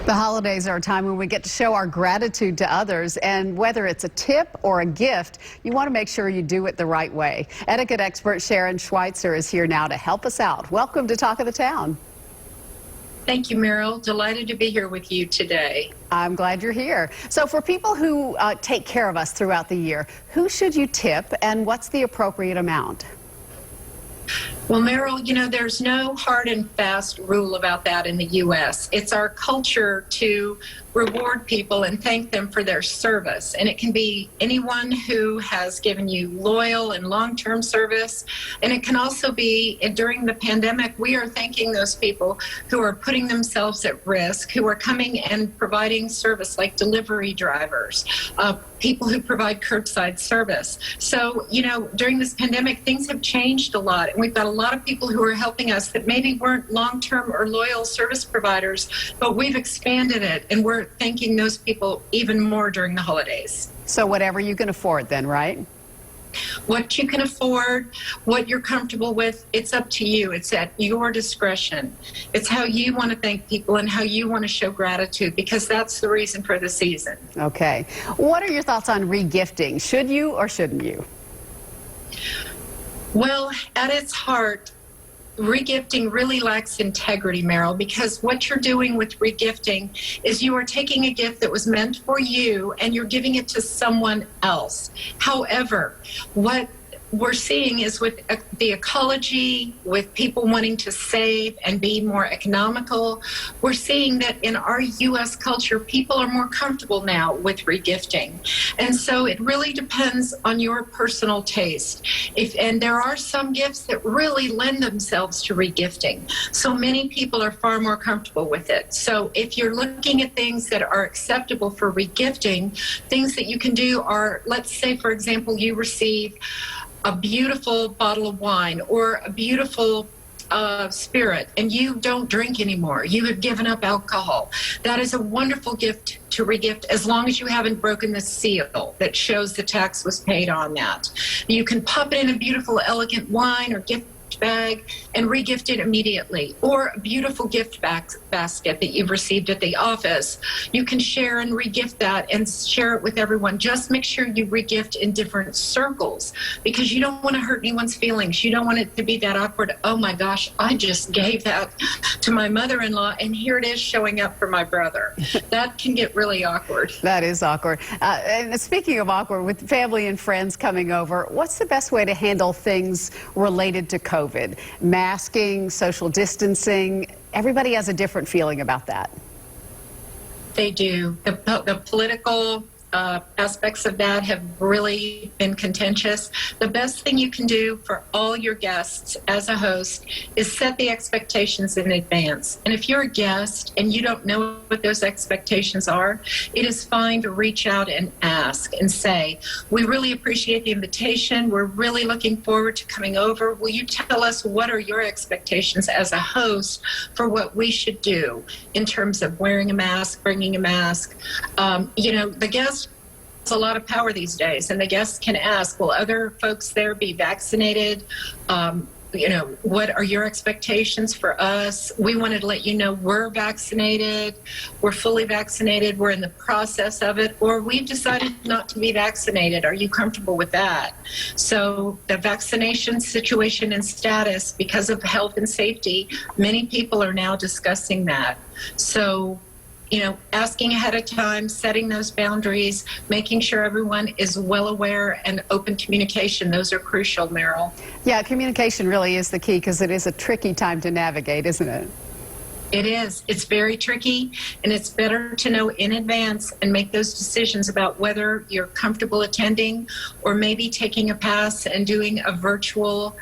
The holidays are a time when we get to show our gratitude to others, and whether it's a tip or a gift, you want to make sure you do it the right way. Etiquette expert Sharon Schweitzer is here now to help us out. Welcome to Talk of the Town. Thank you, Meryl. Delighted to be here with you today. I'm glad you're here. So for people who take care of us throughout the year, who should you tip and what's the appropriate amount? Well, Meryl, you know, there's no hard and fast rule about that in the U.S. It's our culture to reward people and thank them for their service. And it can be anyone who has given you loyal and long-term service. And it can also be, during the pandemic, we are thanking those people who are putting themselves at risk, who are coming and providing service like delivery drivers, people who provide curbside service. So, you know, during this pandemic, things have changed a lot. And we've got a lot of people who are helping us that maybe weren't long-term or loyal service providers, but we've expanded it and we're thanking those people even more during the holidays. So whatever you can afford then, right? What you can afford, what you're comfortable with, it's up to you. It's at your discretion. It's how you want to thank people and how you want to show gratitude, because that's the reason for the season. Okay. What are your thoughts on regifting? Should you or shouldn't you? Well, at its heart, regifting really lacks integrity, Meryl, because what you're doing with regifting is you are taking a gift that was meant for you and you're giving it to someone else. However, what we're seeing is with the ecology, with people wanting to save and be more economical, we're seeing that in our U.S. culture, people are more comfortable now with regifting. And so it really depends on your personal taste. And there are some gifts that really lend themselves to regifting. So many people are far more comfortable with it. So if you're looking at things that are acceptable for regifting, things that you can do are, let's say, for example, you receive a beautiful bottle of wine or a beautiful spirit, and you don't drink anymore. You have given up alcohol. That is a wonderful gift to regift, as long as you haven't broken the seal that shows the tax was paid on that. You can pop it in a beautiful, elegant wine or gift bag and regift it immediately, or a beautiful gift basket that you've received at the office. You can share and regift that and share it with everyone. Just make sure you regift in different circles, because you don't want to hurt anyone's feelings. You don't want it to be that awkward, oh my gosh, I just gave that to my mother-in-law and here it is showing up for my brother. That can get really awkward. That is awkward. And speaking of awkward, with family and friends coming over, what's the best way to handle things related to COVID? Masking, social distancing, everybody has a different feeling about that. They do. The political aspects of that have really been contentious. The best thing you can do for all your guests as a host is set the expectations in advance. And if you're a guest and you don't know what those expectations are, it is fine to reach out and ask and say, we really appreciate the invitation. We're really looking forward to coming over. Will you tell us what are your expectations as a host for what we should do in terms of wearing a mask, bringing a mask? You know, the guest a lot of power these days, and the guests can ask, will other folks there be vaccinated? You know, what are your expectations for us? We wanted to let you know we're vaccinated, we're fully vaccinated, we're in the process of it, or we've decided not to be vaccinated. Are you comfortable with that? So the vaccination situation and status, because of health and safety, many people are now discussing that. So, you know, asking ahead of time, setting those boundaries, making sure everyone is well aware, and open communication. Those are crucial, Meryl. Yeah, communication really is the key, because it is a tricky time to navigate, isn't it? It is. It's very tricky, and it's better to know in advance and make those decisions about whether you're comfortable attending or maybe taking a pass and doing a virtual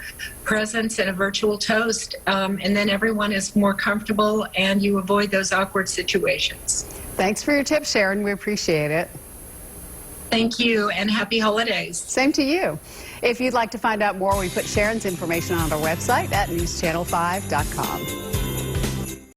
presence and a virtual toast, and then everyone is more comfortable and you avoid those awkward situations. Thanks for your tips, Sharon. We appreciate it. Thank you, and happy holidays. Same to you. If you'd like to find out more, we put Sharon's information on our website at newschannel5.com.